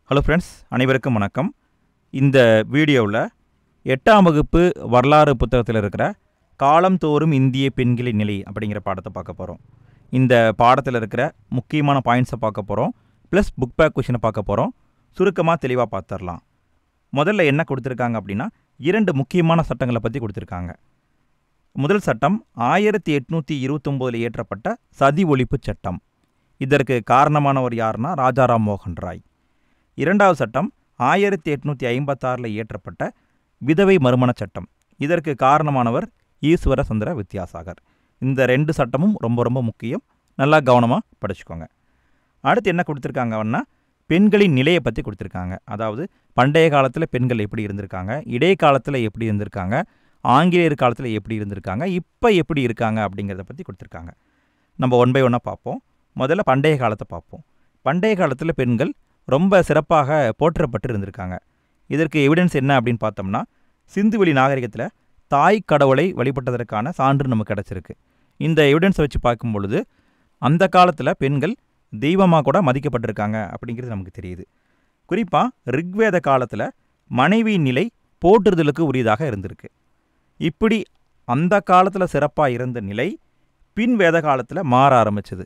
Hello friends, அனைவருக்கும் வணக்கம். இந்த வீடியோவில் 8ஆம் வகுப்பு வரலாறு புத்தகத்தில் இருக்கிற காலம்தோறும் இந்திய பெண்களின் நிலை அப்படிங்கிற பாடத்தை பார்க்க போகிறோம். இந்த பாடத்தில் இருக்கிற முக்கியமான பாயிண்ட்ஸை பார்க்க போகிறோம். ப்ளஸ் புக் பேக் கொஷினை பார்க்க போகிறோம். சுருக்கமாக தெளிவாக பார்த்துடலாம். முதல்ல என்ன கொடுத்துருக்காங்க அப்படின்னா 2 முக்கியமான சட்டங்களை பற்றி கொடுத்துருக்காங்க. முதல் சட்டம் 1829 இயற்றப்பட்ட சதி ஒழிப்பு சட்டம். இதற்கு காரணமானவர் யாருன்னா ராஜாராம் மோகன் ராய். இரண்டாவது சட்டம் 1856 இயற்றப்பட்ட விதவை மறுமண சட்டம். இதற்கு காரணமானவர் ஈஸ்வர சந்திர வித்யாசாகர். இந்த 2 சட்டமும் ரொம்ப ரொம்ப முக்கியம். நல்லா கவனமாக படிச்சுக்கோங்க. அடுத்து என்ன கொடுத்துருக்காங்கன்னா பெண்களின் நிலையை பற்றி கொடுத்துருக்காங்க. அதாவது பண்டைய காலத்தில் பெண்கள் எப்படி இருந்திருக்காங்க, இடைக்காலத்தில் எப்படி இருந்திருக்காங்க, ஆங்கிலேயர் காலத்தில் எப்படி இருந்திருக்காங்க, இப்போ எப்படி இருக்காங்க அப்படிங்கிறத பற்றி கொடுத்துருக்காங்க. நம்ம ஒன் பை ஒன்னாக பார்ப்போம். முதல்ல பண்டைய காலத்தை பார்ப்போம். பண்டைய காலத்தில் பெண்கள் ரொம்ப சிறப்பாக போற்றப்பட்டு இருந்திருக்காங்க. இதற்கு எவிடன்ஸ் என்ன அப்படின்னு பார்த்தோம்னா சிந்துவெளி நாகரிகத்தில் தாய் கடவுளை வழிபட்டதற்கான சான்று நமக்கு கிடச்சிருக்கு. இந்த எவிடன்ஸை வச்சு பார்க்கும் பொழுது அந்த காலத்தில் பெண்கள் தெய்வமாக கூட மதிக்கப்பட்டிருக்காங்க அப்படிங்கிறது நமக்கு தெரியுது. குறிப்பாக ரிக்வேத காலத்தில் மனைவியின் நிலை போற்றுதலுக்கு உரியதாக இருந்திருக்கு. இப்படி அந்த காலத்தில் சிறப்பாக இருந்த நிலை பின் வேத காலத்தில் மாற ஆரம்பிச்சது.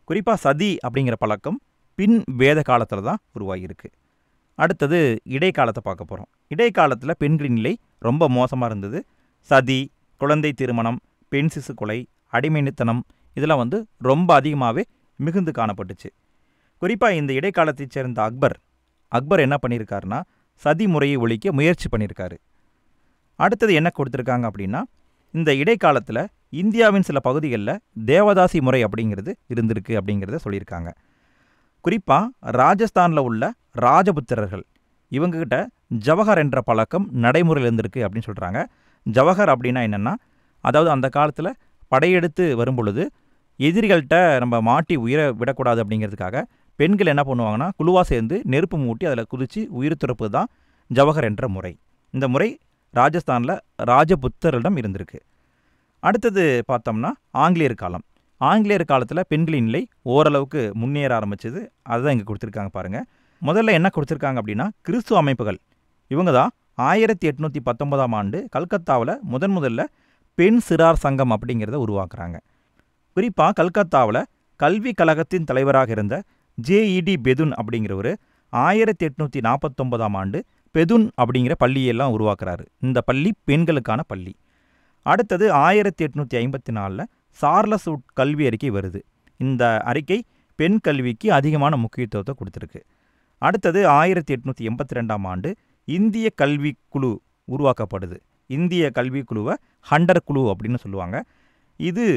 குறிப்பாக சதி அப்படிங்கிற பழக்கம் பின் வேத காலத்தில் தான் உருவாகியிருக்கு. அடுத்தது இடைக்காலத்தை பார்க்க போகிறோம். இடைக்காலத்தில் பெண்களின் நிலை ரொம்ப மோசமாக இருந்தது. சதி, குழந்தை திருமணம், பெண் சிசு கொலை, அடிமைத்தனம் இதெல்லாம் ரொம்ப அதிகமாகவே மிகுந்து காணப்பட்டுச்சு. குறிப்பாக இந்த இடைக்காலத்தைச் சேர்ந்த அக்பர் என்ன பண்ணியிருக்காருன்னா சதி முறையை ஒழிக்க முயற்சி பண்ணியிருக்காரு. அடுத்தது என்ன கொடுத்துருக்காங்க அப்படின்னா இந்த இடைக்காலத்தில் இந்தியாவின் சில பகுதிகளில் தேவதாசி முறை அப்படிங்கிறது இருந்திருக்கு அப்படிங்கிறத சொல்லியிருக்காங்க. குறிப்பாக ராஜஸ்தானில் உள்ள ராஜபுத்திரர்கள் இவங்ககிட்ட ஜவஹர் என்ற பழக்கம் நடைமுறையில் இருந்திருக்கு அப்படின்னு சொல்கிறாங்க. ஜவஹர் அப்படின்னா என்னென்னா, அதாவது அந்த காலத்தில் படையெடுத்து வரும் பொழுது எதிரிகள்கிட்ட நம்ம மாட்டி உயிரை விடக்கூடாது அப்படிங்கிறதுக்காக பெண்கள் என்ன பண்ணுவாங்கன்னா குழுவாக சேர்ந்து நெருப்பு மூட்டி அதில் குதித்து உயிர் துறப்பு தான் ஜவஹர் என்ற முறை. இந்த முறை ராஜஸ்தானில் ராஜபுத்தரிடம் இருந்திருக்கு. அடுத்தது பார்த்தோம்னா ஆங்கிலேயர் காலம். ஆங்கிலேயர் காலத்தில் பெண்களின் நிலை ஓரளவுக்கு முன்னேற ஆரம்பிச்சது. அதுதான் இங்கே கொடுத்துருக்காங்க பாருங்கள். முதல்ல என்ன கொடுத்துருக்காங்க அப்படின்னா கிறிஸ்துவ அமைப்புகள் இவங்க தான் 1819ஆம் ஆண்டு கல்கத்தாவில் முதல்ல பெண் சிறார் சங்கம் அப்படிங்கிறத உருவாக்குறாங்க. குறிப்பாக கல்கத்தாவில் கல்வி கழகத்தின் தலைவராக இருந்த ஜேஇடி பெதுன் அப்படிங்கிறவர் 1849ஆம் ஆண்டு பெதுன் அப்படிங்கிற பள்ளியெல்லாம் உருவாக்குறாரு. இந்த பள்ளி பெண்களுக்கான பள்ளி. அடுத்தது 1854 சார்லஸ் வுட் கல்வி அறிக்கை வருது. இந்த அறிக்கை பெண் கல்விக்கு அதிகமான முக்கியத்துவத்தை கொடுத்துருக்கு. அடுத்தது 1882ஆம் ஆண்டு இந்திய கல்வி குழு உருவாக்கப்படுது. இந்திய கல்வி குழுவை ஹண்டர் குழு அப்படின்னு சொல்லுவாங்க. இது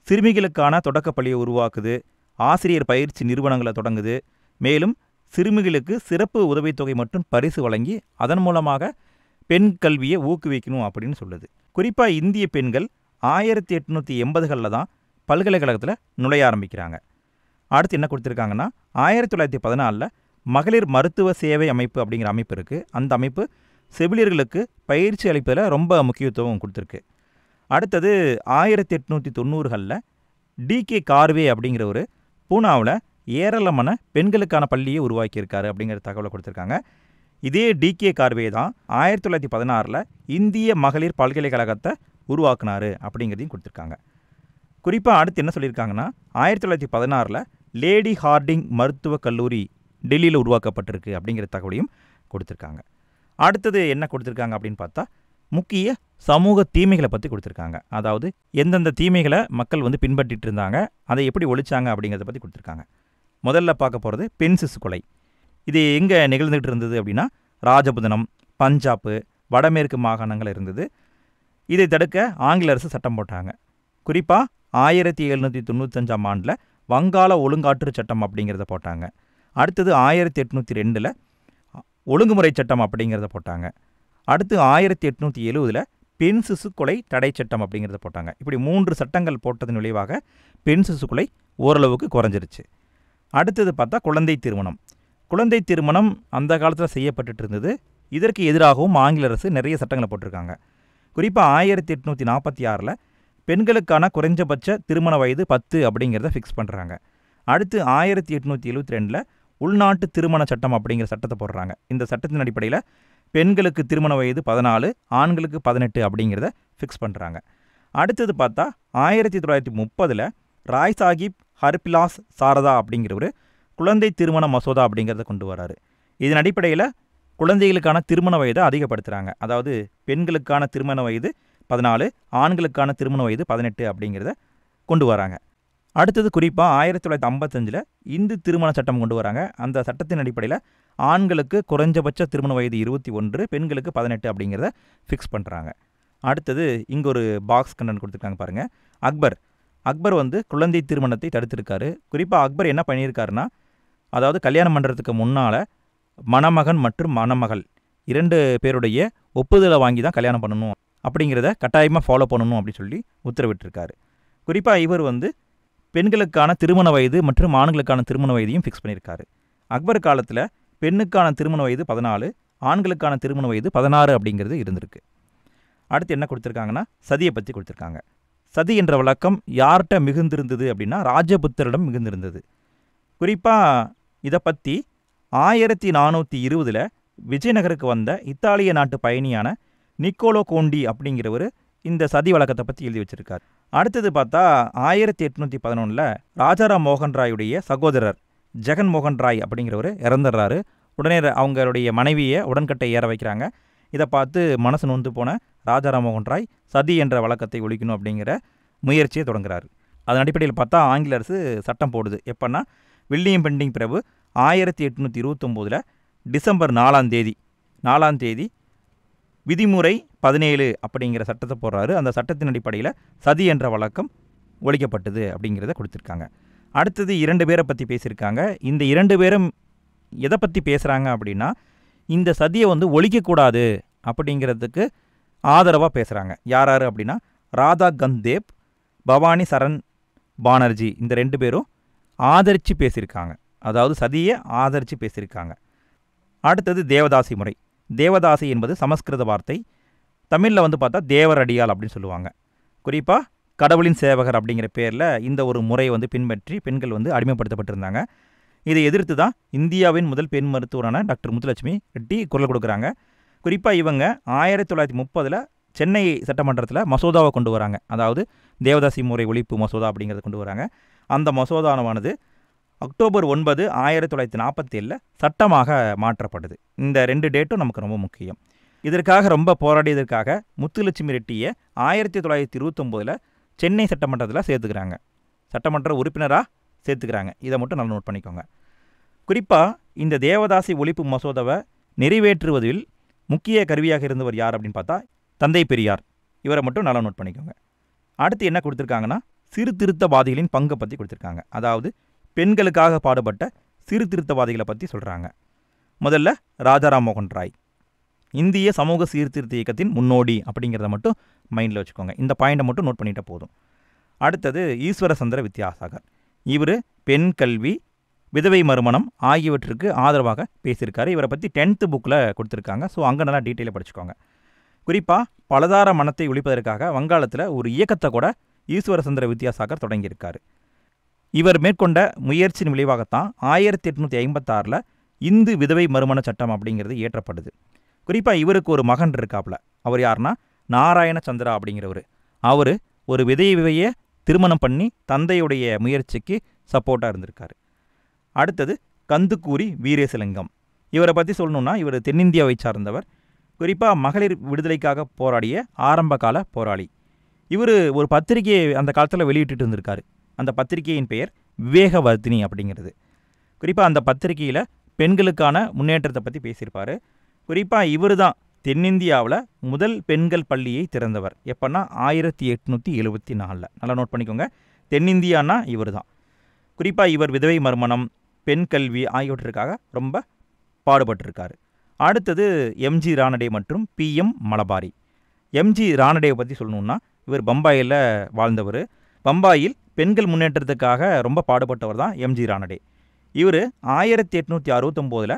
சிறுமிகளுக்கான தொடக்கப்பள்ளியை உருவாக்குது, ஆசிரியர் பயிற்சி நிறுவனங்களை தொடங்குது. மேலும் சிறுமிகளுக்கு சிறப்பு உதவித்தொகை மற்றும் பரிசு வழங்கி அதன் மூலமாக பெண் கல்வியை ஊக்குவிக்கணும் அப்படின்னு சொல்லுது. குறிப்பாக இந்திய பெண்கள் 1880களில் தான் பல்கலைக்கழகத்தில் நுழைய ஆரம்பிக்கிறாங்க. அடுத்து என்ன கொடுத்துருக்காங்கன்னா 1914 மகளிர் மருத்துவ சேவை அமைப்பு அப்படிங்கிற அமைப்பு இருக்குது. அந்த அமைப்பு செவிலியர்களுக்கு பயிற்சி அளிப்பதில் ரொம்ப முக்கியத்துவம் கொடுத்துருக்கு. அடுத்தது 1890களில் டிகே கார்வே அப்படிங்கிறவர் பூனாவில் ஏராளமான பெண்களுக்கான பள்ளியை உருவாக்கியிருக்காரு அப்படிங்கிற தகவலை கொடுத்துருக்காங்க. இதே டிகே கார்வே தான் 1916 இந்திய மகளிர் பல்கலைக்கழகத்தை உருவாக்குனாரு அப்படிங்கிறதையும் கொடுத்துருக்காங்க. குறிப்பாக அடுத்து என்ன சொல்லியிருக்காங்கன்னா 1916 லேடி ஹார்டிங் மருத்துவக் கல்லூரி டெல்லியில் உருவாக்கப்பட்டிருக்கு அப்படிங்கிற தகவலையும் கொடுத்துருக்காங்க. அடுத்தது என்ன கொடுத்துருக்காங்க அப்படின்னு பார்த்தா முக்கிய சமூக தீமைகளை பற்றி கொடுத்துருக்காங்க. அதாவது எந்தெந்த தீமைகளை மக்கள் பின்பற்றிட்டு இருந்தாங்க, அதை எப்படி ஒழிச்சாங்க அப்படிங்கிறத பற்றி கொடுத்துருக்காங்க. முதல்ல பார்க்க போகிறது பெண் சிசு கொலை. இது எங்கே நிகழ்ந்துகிட்டு இருந்தது அப்படின்னா ராஜபுதனம், பஞ்சாப்பு, வடமேற்கு மாகாணங்கள் இருந்தது. இதை தடுக்க ஆங்கில அரசு சட்டம் போட்டாங்க. குறிப்பாக 1795ஆம் ஆண்டில் வங்காள ஒழுங்காற்று சட்டம் அப்படிங்கிறத போட்டாங்க. அடுத்தது 1802 ஒழுங்குமுறை சட்டம் அப்படிங்கிறத போட்டாங்க. அடுத்து 1870 பெண் சிசு கொலை தடை சட்டம் அப்படிங்கிறத போட்டாங்க. இப்படி 3 சட்டங்கள் போட்டதன் விளைவாக பெண் சிசு கொலை ஓரளவுக்கு குறைஞ்சிருச்சு. அடுத்தது பார்த்தா குழந்தை திருமணம். குழந்தை திருமணம் அந்த காலத்தில் செய்யப்பட்டுட்டு இருந்தது. இதற்கு எதிராகவும் ஆங்கில அரசு நிறைய சட்டங்களை போட்டிருக்காங்க. குறிப்பாக 1846 பெண்களுக்கான குறைஞ்சபட்ச திருமண வயது 10 அப்படிங்கிறத ஃபிக்ஸ் பண்ணுறாங்க. அடுத்து 1872 உள்நாட்டு திருமண சட்டம் அப்படிங்கிற சட்டத்தை போடுறாங்க. இந்த சட்டத்தின் அடிப்படையில் பெண்களுக்கு திருமண வயது 14, ஆண்களுக்கு 18 அப்படிங்கிறத ஃபிக்ஸ் பண்ணுறாங்க. அடுத்தது பார்த்தா 1930 ராய் சாஹிப் ஹர்பிலாஸ் சாரதா அப்படிங்கிறவர் குழந்தை திருமண மசோதா அப்படிங்கிறத கொண்டு வராரு. இதன் அடிப்படையில் குழந்தைகளுக்கான திருமண வயதை அதிகப்படுத்துகிறாங்க. அதாவது பெண்களுக்கான திருமண வயது 14, ஆண்களுக்கான திருமண வயது 18 அப்படிங்கிறத கொண்டு வராங்க. அடுத்தது குறிப்பாக 1955 இந்து திருமண சட்டம் கொண்டு வராங்க. அந்த சட்டத்தின் அடிப்படையில் ஆண்களுக்கு குறைஞ்சபட்ச திருமண வயது 21, பெண்களுக்கு 18 அப்படிங்கிறத ஃபிக்ஸ் பண்ணுறாங்க. அடுத்தது இங்கே ஒரு பாக்ஸ் கண்டென்ட் கொடுத்துருக்காங்க பாருங்கள். அக்பர் குழந்தை திருமணத்தை தடுத்திருக்காரு. குறிப்பாக அக்பர் என்ன பண்ணியிருக்காருன்னா, அதாவது கல்யாணம் பண்ணுறதுக்கு முன்னால் மணமகன் மற்றும் மணமகள் 2 பேருடைய ஒப்புதலை வாங்கி தான் கல்யாணம் பண்ணணும் அப்படிங்கிறத கட்டாயமாக ஃபாலோ பண்ணணும் அப்படின்னு சொல்லி உத்தரவிட்டிருக்காரு. குறிப்பாக இவர் பெண்களுக்கான திருமண வயது மற்றும் ஆண்களுக்கான திருமண வயதையும் ஃபிக்ஸ் பண்ணியிருக்காரு. அக்பர் காலத்தில் பெண்ணுக்கான திருமண வயது 14, ஆண்களுக்கான திருமண வயது 16 அப்படிங்கிறது இருந்திருக்கு. அடுத்து என்ன கொடுத்துருக்காங்கன்னா, சதியை பற்றி கொடுத்துருக்காங்க. சதி என்ற வழக்கம் யார்கிட்ட மிகுந்திருந்தது அப்படின்னா ராஜபுத்தரிடம் மிகுந்திருந்தது. குறிப்பாக இதை பற்றி 1420 விஜயநகருக்கு வந்த இத்தாலிய நாட்டு பயணியான நிக்கோலோ கோண்டி அப்படிங்கிறவர் இந்த சதி வழக்கத்தை பற்றி எழுதி வச்சிருக்கார். அடுத்தது பார்த்தா 1811 ராஜாராம் மோகன் ராயுடைய சகோதரர் ஜெகன் மோகன் ராய் அப்படிங்கிறவர் இறந்துடுறாரு. உடனே அவங்களுடைய மனைவியை உடன்கட்டை ஏற வைக்கிறாங்க. இதை பார்த்து மனசு நொந்து போன ராஜாராம் மோகன் ராய் சதி என்ற வழக்கத்தை ஒழிக்கணும் அப்படிங்கிற முயற்சியை தொடங்குறாரு. அதன் அடிப்படையில் பார்த்தா ஆங்கில அரசு சட்டம் போடுது. எப்போன்னா வில்லியம் பெண்டிங் பிரபு 1829 டிசம்பர் 4 தேதி விதிமுறை 17 அப்படிங்கிற சட்டத்தை போடுறாரு. அந்த சட்டத்தின் அடிப்படையில் சதி என்ற வழக்கம் ஒழிக்கப்பட்டது அப்படிங்கிறத கொடுத்துருக்காங்க. அடுத்தது 2 பேரை பற்றி பேசியிருக்காங்க. இந்த 2 பேரும் எதை பற்றி பேசுகிறாங்க அப்படின்னா, இந்த சதியை ஒழிக்கக்கூடாது அப்படிங்கிறதுக்கு ஆதரவாக பேசுகிறாங்க. யார் அப்படின்னா ராதா கந்தேப், பவானி சரண் பானர்ஜி, இந்த 2 பேரும் ஆதரித்து பேசியிருக்காங்க. அதாவது சதியை ஆதரித்து பேசியிருக்காங்க. அடுத்தது தேவதாசி முறை. தேவதாசி என்பது சமஸ்கிருத வார்த்தை. தமிழில் பார்த்தா தேவரடியால் அப்படின்னு சொல்லுவாங்க. குறிப்பாக கடவுளின் சேவகர் அப்படிங்கிற பேரில் இந்த ஒரு முறையை பின்பற்றி பெண்கள் அடிமைப்படுத்தப்பட்டிருந்தாங்க. இதை எதிர்த்து தான் இந்தியாவின் முதல் பெண் மருத்துவரான டாக்டர் முத்துலட்சுமி ரெட்டி குரல் கொடுக்குறாங்க. குறிப்பாக இவங்க 1930 சென்னை சட்டமன்றத்தில் மசோதாவை கொண்டு வராங்க. அதாவது தேவதாசி முறை ஒழிப்பு மசோதா அப்படிங்கிறத கொண்டு வராங்க. அந்த மசோதாவானது அக்டோபர் 9, 1947 சட்டமாக மாற்றப்படுது. இந்த 2 டேட்டும் நமக்கு ரொம்ப முக்கியம். இதற்காக ரொம்ப போராடியதற்காக முத்துலட்சுமி ரெட்டியை 1929 சென்னை சட்டமன்றத்தில் சேர்த்துக்கிறாங்க. சட்டமன்ற உறுப்பினராக சேர்த்துக்கிறாங்க. இதை மட்டும் நல்லா நோட் பண்ணிக்கோங்க. குறிப்பாக இந்த தேவதாசி ஒழிப்பு மசோதாவை நிறைவேற்றுவதில் முக்கிய கருவியாக இருந்தவர் யார் அப்படின்னு பார்த்தா தந்தை பெரியார். இவரை மட்டும் நல்லா நோட் பண்ணிக்கோங்க. அடுத்து என்ன கொடுத்துருக்காங்கன்னா, சீர்திருத்தவாதிகளின் பங்கை பற்றி கொடுத்துருக்காங்க. அதாவது பெண்களுக்காக பாடுபட்ட சீர்திருத்தவாதிகளை பற்றி சொல்கிறாங்க. முதல்ல ராஜாராம் மோகன் ராய், இந்திய சமூக சீர்திருத்த இயக்கத்தின் முன்னோடி அப்படிங்கிறத மட்டும் மைண்டில் வச்சுக்கோங்க. இந்த பாயிண்டை மட்டும் நோட் பண்ணிட்டால் போதும். அடுத்தது ஈஸ்வர சந்திர வித்யாசாகர். இவர் பெண் கல்வி, விதவை மறுமணம் ஆகியவற்றுக்கு ஆதரவாக பேசியிருக்காரு. இவரை பற்றி 10th புக்கில் கொடுத்துருக்காங்க. ஸோ அங்கே நல்லா டீட்டெயிலாக படிச்சுக்கோங்க. குறிப்பாக பலதார மனத்தை ஒழிப்பதற்காக வங்காளத்தில் ஒரு இயக்கத்தை கூட ஈஸ்வர சந்திர வித்யாசாகர் தொடங்கியிருக்காரு. இவர் மேற்கொண்ட முயற்சியின் விளைவாகத்தான் 1856 இந்து விதவை மறுமண சட்டம் அப்படிங்கிறது இயற்றப்படுது. குறிப்பாக இவருக்கு ஒரு மகன் இருக்காப்புல. அவர் யாருன்னா நாராயண சந்திரா அப்படிங்கிறவர். அவர் ஒரு விதவையை திருமணம் பண்ணி தந்தையுடைய முயற்சிக்கு சப்போர்ட்டாக இருந்திருக்காரு. அடுத்தது கந்துக்கூரி வீரேசலிங்கம். இவரை பற்றி சொல்லணுன்னா, இவர் தென்னிந்தியாவை சார்ந்தவர். குறிப்பாக மகளிர் விடுதலைக்காக போராடிய ஆரம்பகால போராளி. இவர் ஒரு பத்திரிகையை அந்த காலத்தில் வெளியிட்டு இருந்திருக்காரு. அந்த பத்திரிகையின் பெயர் விவேகவர்த்தினி அப்படிங்கிறது. குறிப்பாக அந்த பத்திரிகையில் பெண்களுக்கான முன்னேற்றத்தை பற்றி பேசியிருப்பார். குறிப்பாக இவர் தான் தென்னிந்தியாவில் முதல் பெண்கள் பள்ளியை திறந்தவர். எப்போன்னா 1874. நல்லா நோட் பண்ணிக்கோங்க. தென்னிந்தியானா இவர் தான். குறிப்பாக இவர் விதவை மறுமணம், பெண் கல்வி ஆகியவற்றிற்காக ரொம்ப பாடுபட்டிருக்காரு. அடுத்தது எம்ஜி ரானடே மற்றும் PM மலபாரி. எம்ஜி ரானடேவை பற்றி சொல்லணுன்னா, இவர் பம்பாயில் வாழ்ந்தவர். பம்பாயில் பெண்கள் முன்னேற்றத்துக்காக ரொம்ப பாடுபட்டவர் தான் எம்ஜி ரானடே. இவர் 1869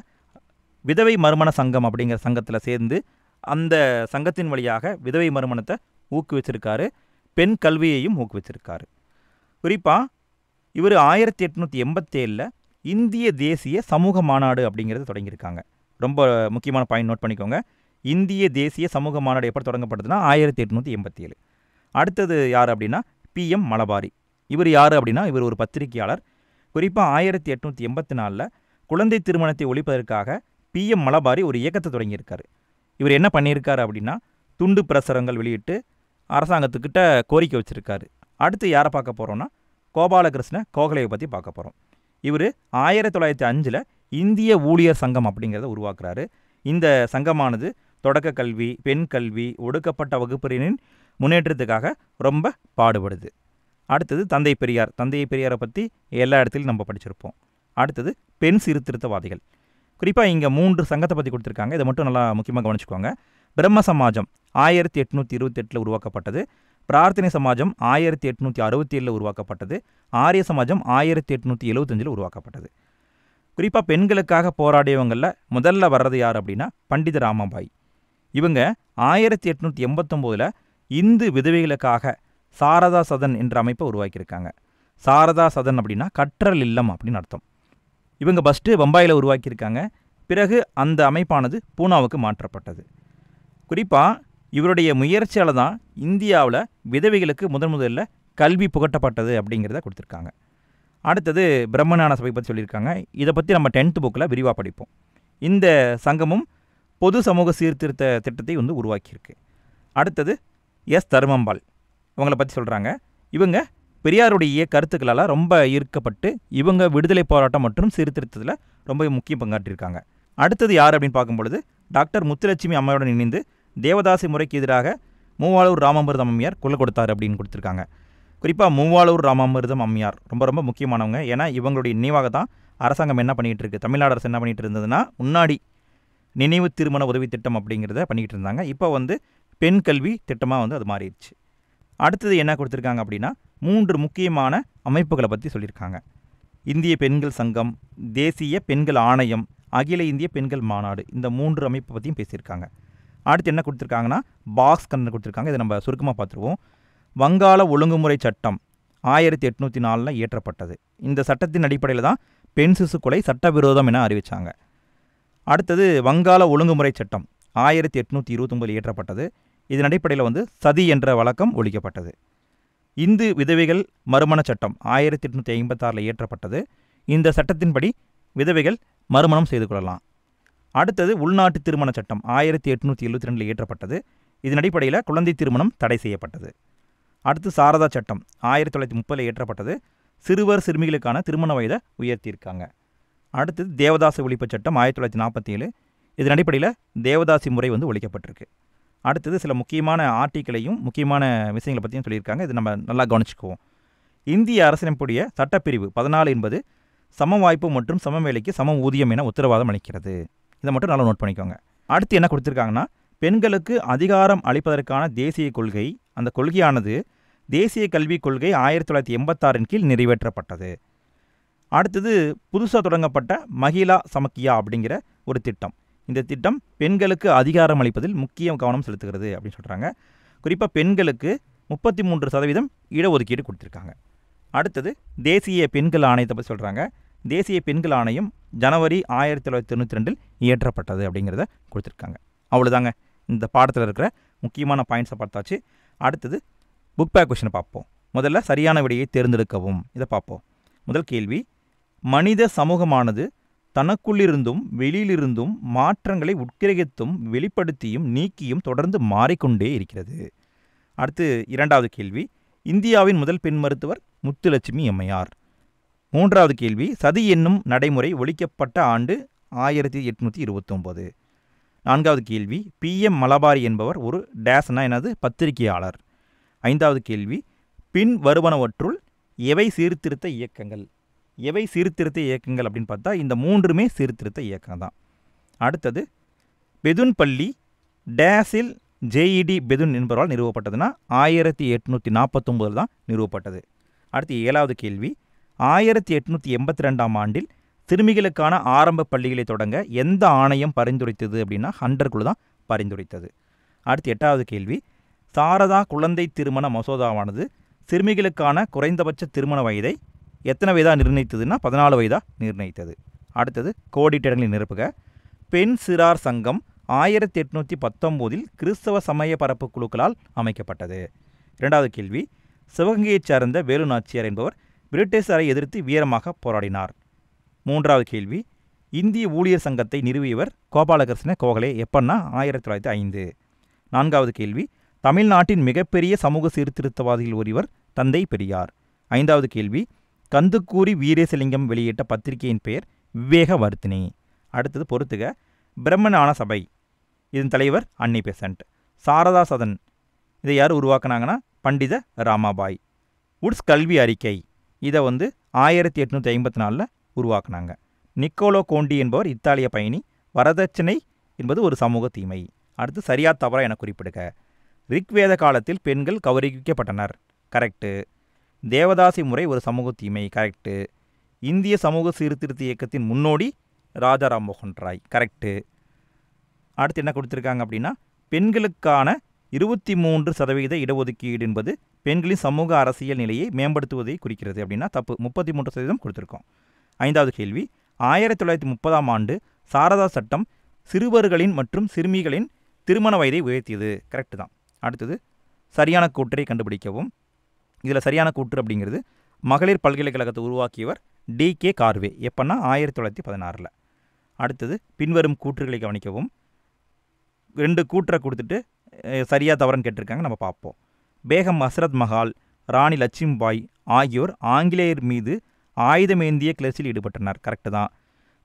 விதவை மறுமண சங்கம் அப்படிங்கிற சங்கத்தில் சேர்ந்து அந்த சங்கத்தின் வழியாக விதவை மறுமணத்தை ஊக்குவிச்சிருக்காரு. பெண் கல்வியையும் ஊக்குவிச்சிருக்காரு. குறிப்பாக இவர் 1887 இந்திய தேசிய சமூக மாநாடு அப்படிங்கிறது தொடங்கியிருக்காங்க. ரொம்ப முக்கியமான பாயிண்ட் நோட் பண்ணிக்கோங்க. இந்திய தேசிய சமூக மாநாடு எப்போ தொடங்கப்பட்டதுன்னா 1887. அடுத்தது யார் அப்படின்னா PM மலபாரி. இவர் யார் அப்படின்னா இவர் ஒரு பத்திரிகையாளர். குறிப்பாக 1884 குழந்தை திருமணத்தை ஒழிப்பதற்காக PM மலபாரி ஒரு இயக்கத்தை தொடங்கியிருக்காரு. இவர் என்ன பண்ணியிருக்காரு அப்படின்னா துண்டு பிரசுரங்கள் வெளியிட்டு அரசாங்கத்துக்கிட்ட கோரிக்கை வச்சுருக்காரு. அடுத்து யாரை பார்க்க போகிறோன்னா கோபாலகிருஷ்ண கோகலேயை பற்றி பார்க்க போகிறோம். இவர் 1905 இந்திய ஊழியர் சங்கம் அப்படிங்கிறத உருவாக்குறாரு. இந்த சங்கமானது தொடக்க கல்வி, பெண் கல்வி, ஒடுக்கப்பட்ட வகுப்பினரின் முன்னேற்றத்துக்காக ரொம்ப பாடுபடுது. அடுத்தது தந்தை பெரியார். தந்தை பெரியாரை பற்றி எல்லா இடத்துலையும் நம்ம படிச்சிருப்போம். அடுத்தது பெண் சீர்திருத்தவாதிகள். குறிப்பாக இங்கே 3 சங்கத்தை பற்றி கொடுத்துருக்காங்க. இதை மட்டும் நல்லா முக்கியமாக கவனிச்சுக்கோங்க. பிரம்ம சமாஜம் 1828 உருவாக்கப்பட்டது. பிரார்த்தனை சமாஜம் 1867 உருவாக்கப்பட்டது. ஆரிய சமாஜம் 1875 உருவாக்கப்பட்டது. குறிப்பாக பெண்களுக்காக போராடியவங்களில் முதல்ல வர்றது யார் அப்படின்னா பண்டித ராமபாய். இவங்க 1889 இந்து விதவைகளுக்காக சாரதா சதன் என்ற அமைப்பை உருவாக்கியிருக்காங்க. சாரதா சதன் அப்படின்னா கற்றல் இல்லம் அப்படின்னு அர்த்தம். இவங்க ஃபஸ்ட்டு பம்பாயில் உருவாக்கியிருக்காங்க. பிறகு அந்த அமைப்பானது பூனாவுக்கு மாற்றப்பட்டது. குறிப்பாக இவருடைய முயற்சியால் தான் இந்தியாவில் விதவைகளுக்கு முதல்ல கல்வி புகட்டப்பட்டது அப்படிங்கிறத கொடுத்துருக்காங்க. அடுத்தது பிரம்மஞான சபை பற்றி சொல்லியிருக்காங்க. இதை பற்றி நம்ம 10th புக்கில் விரிவாக படிப்போம். இந்த சங்கமும் பொது சமூக சீர்திருத்த திட்டத்தை உருவாக்கியிருக்கு. அடுத்தது தர்மம்பாள். இவங்களை பற்றி சொல்கிறாங்க. இவங்க பெரியாருடைய கருத்துக்களால் ரொம்ப ஈர்க்கப்பட்டு இவங்க விடுதலை போராட்டம் மற்றும் சீர்திருத்தத்தில் ரொம்ப முக்கிய பங்காற்றியிருக்காங்க. அடுத்தது யார் அப்படின்னு பார்க்கும்பொழுது டாக்டர் முத்துலட்சுமி அம்மையுடன் இணைந்து தேவதாசி முறைக்கு எதிராக மூவாளூர் ராமாமிர்தம் அம்மையார் குரல் கொடுத்தார் அப்படின்னு கொடுத்துருக்காங்க. குறிப்பாக மூவாளூர் ராமாமிர்தம் அம்மையார் ரொம்ப முக்கியமானவங்க. ஏன்னா இவங்களுடைய நினைவாக தான் அரசாங்கம் என்ன பண்ணிகிட்டு இருக்குது, தமிழ்நாடு அரசு என்ன பண்ணிகிட்டு இருந்ததுன்னா முன்னாடி நினைவு திருமண உதவி திட்டம் அப்படிங்கிறத பண்ணிக்கிட்டு இருந்தாங்க. இப்போ பெண் கல்வி திட்டமாக அது மாறிடுச்சு. அடுத்தது என்ன கொடுத்துருக்காங்க அப்படின்னா 3 முக்கியமான அமைப்புகளை பற்றி சொல்லியிருக்காங்க. இந்திய பெண்கள் சங்கம், தேசிய பெண்கள் ஆணையம், அகில இந்திய பெண்கள் மாநாடு. இந்த 3 அமைப்பை பற்றியும் பேசியிருக்காங்க. அடுத்து என்ன கொடுத்துருக்காங்கன்னா பாக்ஸ் கண்ணன் கொடுத்துருக்காங்க. இதை நம்ம சுருக்கமாக பார்த்துருவோம். வங்காள ஒழுங்குமுறை சட்டம் 1804 இயற்றப்பட்டது. இந்த சட்டத்தின் அடிப்படையில் தான் பெண் சிசு கொலை சட்டவிரோதம் என அறிவித்தாங்க. அடுத்தது வங்காள ஒழுங்குமுறை சட்டம் 1829 இயற்றப்பட்டது. இதன் அடிப்படையில் சதி என்ற வழக்கம் ஒழிக்கப்பட்டது. இந்து விதவைகள் மறுமண சட்டம் 1856 இயற்றப்பட்டது. இந்த சட்டத்தின்படி விதவைகள் மறுமணம் செய்து கொள்ளலாம். அடுத்தது உள்நாட்டு திருமண சட்டம் 1872 இயற்றப்பட்டது. இதன் அடிப்படையில் குழந்தை திருமணம் தடை செய்யப்பட்டது. அடுத்து சாரதா சட்டம் 1930 இயற்றப்பட்டது. சிறுவர் சிறுமிகளுக்கான திருமண வயதை உயர்த்தியிருக்காங்க. அடுத்தது தேவதாசி ஒழிப்பு சட்டம் 1947. இதன் அடிப்படையில் தேவதாசி முறை ஒழிக்கப்பட்டிருக்கு. அடுத்தது சில முக்கியமான ஆர்டிக்களையும் முக்கியமான விஷயங்களை பற்றியும் சொல்லியிருக்காங்க. இது நம்ம நல்லா கவனிச்சுக்குவோம். இந்திய அரசியலமைப்புடைய சட்டப்பிரிவு 14 என்பது சம வாய்ப்பு மற்றும் சம வேலைக்கு சம ஊதியம் என உத்தரவாதம் அளிக்கிறது. இதை மட்டும் நல்லா நோட் பண்ணிக்கோங்க. அடுத்து என்ன கொடுத்துருக்காங்கன்னா பெண்களுக்கு அதிகாரம் அளிப்பதற்கான தேசிய கொள்கை. அந்த கொள்கையானது தேசிய கல்விக் கொள்கை 1986 கீழ் நிறைவேற்றப்பட்டது. அடுத்தது புதுசாக தொடங்கப்பட்ட மகிழா சமக்கியா அப்படிங்கிற ஒரு திட்டம். இந்த திட்டம் பெண்களுக்கு அதிகாரம் அளிப்பதில் முக்கிய கவனம் செலுத்துகிறது அப்படின்னு சொல்கிறாங்க. குறிப்பாக பெண்களுக்கு 33% இடஒதுக்கீடு கொடுத்துருக்காங்க. அடுத்தது தேசிய பெண்கள் ஆணையத்தை பற்றி சொல்கிறாங்க. தேசிய பெண்கள் ஆணையம் ஜனவரி 1992 இயற்றப்பட்டது அப்படிங்கிறத கொடுத்துருக்காங்க. அவ்வளோதாங்க. இந்த பாடத்தில் இருக்கிற முக்கியமான பாயிண்ட்ஸை பார்த்தாச்சு. அடுத்தது புக் பேக் கொஷனை பார்ப்போம். முதல்ல சரியான விடையை தேர்ந்தெடுக்கவும். இதை பார்ப்போம். முதல் கேள்வி, மனித சமூகமானது தனக்குள்ளிருந்தும் வெளியிலிருந்தும் மாற்றங்களை உட்கிரகித்தும் வெளிப்படுத்தியும் நீக்கியும் தொடர்ந்து மாறிக்கொண்டே இருக்கிறது. அடுத்து இரண்டாவது கேள்வி, இந்தியாவின் முதல் பெண் மருத்துவர் முத்துலட்சுமி அம்மையார். மூன்றாவது கேள்வி, சதி என்னும் நடைமுறை ஒழிக்கப்பட்ட ஆண்டு 1829. நான்காவது கேள்வி, PM மலபாரி என்பவர் ஒரு டேஸ்னா எனது பத்திரிகையாளர். ஐந்தாவது கேள்வி, பின் வருவனவற்றுள் எவை சீர்திருத்த இயக்கங்கள்? எவை சீர்திருத்த இயக்கங்கள் அப்படின்னு பார்த்தா இந்த 3மே சீர்திருத்த இயக்கம் தான். அடுத்தது, பெதுன் பள்ளி டேஸில் JED பெதுன் என்பவரால் நிறுவப்பட்டதுன்னா 1849 தான் நிறுவப்பட்டது. அடுத்து ஏழாவது கேள்வி, 1882 ஆண்டில் சிறுமிகளுக்கான ஆரம்ப பள்ளிகளை தொடங்க எந்த ஆணையம் பரிந்துரைத்தது அப்படின்னா ஹண்டர் குழு தான் பரிந்துரைத்தது. அடுத்து எட்டாவது கேள்வி, சாரதா குழந்தை திருமண மசோதாவானது சிறுமிகளுக்கான குறைந்தபட்ச திருமண வயதை எத்தனை வயதாக நிர்ணயித்ததுன்னா 14 வயதாக நிர்ணயித்தது. அடுத்தது கோடிட்ட இடங்களை நிரப்புக. பெண் சிறார் சங்கம் 1819 கிறிஸ்தவ சமய பரப்பு குழுக்களால் அமைக்கப்பட்டது. இரண்டாவது கேள்வி, சிவகங்கையைச் சார்ந்த வேலு நாச்சியார் என்பவர் பிரிட்டிஷாரை எதிர்த்து வீரமாக போராடினார். மூன்றாவது கேள்வி, இந்திய ஊழியர் சங்கத்தை நிறுவியவர் கோபாலகிருஷ்ண கோகலே. எப்பன்னா 1905. நான்காவது கேள்வி, தமிழ்நாட்டின் மிகப்பெரிய சமூக சீர்திருத்தவாதிகள் ஒருவர் தந்தை பெரியார். ஐந்தாவது கேள்வி, கந்துக்கூரி வீரேசலிங்கம் வெளியிட்ட பத்திரிகையின் பெயர் விவேகவர்த்தினி. அடுத்தது பொறுத்துக. பிரம்மஞான சபை, இதன் தலைவர் அன்னி பெசன்ட். சாரதா சதன், இதை யார் உருவாக்குனாங்கன்னா பண்டித ராமாபாய். உட்ஸ் கல்வி அறிக்கை, இதை 1854 உருவாக்குனாங்க. நிக்கோலோ கோண்டி என்பவர் இத்தாலிய பயணி. வரதட்சணை என்பது ஒரு சமூக தீமை. அடுத்து சரியா தவறா என குறிப்பிடுக. ரிக்வேத காலத்தில் பெண்கள் கௌரவிக்கப்பட்டனர். கரெக்டு. தேவதாசி முறை ஒரு சமூக தீமை. கரெக்டு. இந்திய சமூக சீர்திருத்த இயக்கத்தின் முன்னோடி ராஜா ராம்மோகன் ராய். கரெக்டு. அடுத்து என்ன கொடுத்துருக்காங்க அப்படின்னா, பெண்களுக்கான 23% இடஒதுக்கீடு என்பது பெண்களின் சமூக அரசியல் நிலையை மேம்படுத்துவதை குறிக்கிறது அப்படின்னா தப்பு. 33% கொடுத்துருக்கோம். ஐந்தாவது கேள்வி, 1930ஆம் ஆண்டு சாரதா சட்டம் சிறுவர்களின் மற்றும் சிறுமிகளின் திருமண வயதை உயர்த்தியது. கரெக்டு தான். அடுத்தது சரியான கூற்றை கண்டுபிடிக்கவும். இதில் சரியான கூற்று அப்படிங்கிறது மகளிர் பல்கலைக்கழகத்தை உருவாக்கியவர் D.K. கார்வே. எப்பன்னா 1916. அடுத்தது பின்வரும் கூற்றுகளை கவனிக்கவும். 2 கூற்றை கொடுத்துட்டு சரியா தவறுன்னு கேட்டிருக்காங்க, நம்ம பார்ப்போம். பேகம் ஹஸ்ரத் மஹால், ராணி லட்சுமிபாய் ஆகியோர் ஆங்கிலேயர் மீது ஆயுதமேந்திய கிளர்ச்சியில் ஈடுபட்டனர். கரெக்டு தான்.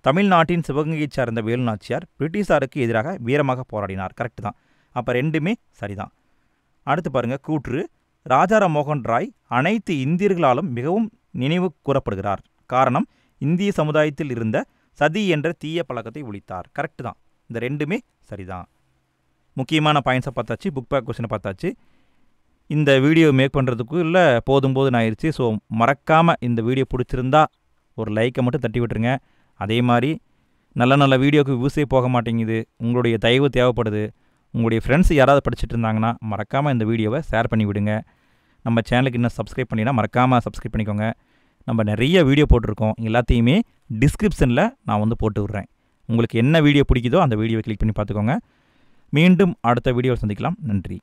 தமிழ்நாட்டின் சிவகங்கையைச் சார்ந்த வேலு நாச்சியார் பிரிட்டிஷாருக்கு எதிராக வீரமாக போராடினார். கரெக்டு தான். அப்போ ரெண்டுமே சரிதான். அடுத்து பாருங்கள் கூற்று, ராஜா ராம்மோகன் ராய் அனைத்து இந்தியர்களாலும் மிகவும் நினைவு கூறப்படுகிறார். காரணம், இந்திய சமுதாயத்தில் இருந்த சதி என்ற தீய பழக்கத்தை ஒழித்தார். கரெக்டு தான். இந்த ரெண்டுமே சரிதான். முக்கியமான பாயிண்ட்ஸை பார்த்தாச்சு, புக் பேக் கொஸ்டினை பார்த்தாச்சு. இந்த வீடியோ மேக் பண்ணுறதுக்கு இல்லை போதும் ஆயிடுச்சு. ஸோ மறக்காமல் இந்த வீடியோ பிடிச்சிருந்தா ஒரு லைக்கை மட்டும் தட்டி விட்டுருங்க. அதே மாதிரி நல்ல வீடியோவுக்கு வியூஸே போக மாட்டேங்குது, உங்களுடைய தயவு தேவைப்படுது. உங்களுடைய ஃப்ரெண்ட்ஸ் யாராவது படிச்சுட்டு இருந்தாங்கன்னா மறக்காமல் இந்த வீடியோவை ஷேர் பண்ணி விடுங்க. நம்ம சேனலுக்கு இன்னும் சப்ஸ்கிரைப் பண்ணினா மறக்காமல் சப்ஸ்கிரைப் பண்ணிக்கோங்க. நம்ம நிறைய வீடியோ போட்டிருக்கோம், எல்லாத்தையுமே டிஸ்கிரிப்ஷனில் நான் போட்டு விட்றேன். உங்களுக்கு என்ன வீடியோ பிடிக்குதோ அந்த வீடியோவை கிளிக் பண்ணி பார்த்துக்கோங்க. மீண்டும் அடுத்த வீடியோவில் சந்திக்கலாம். நன்றி.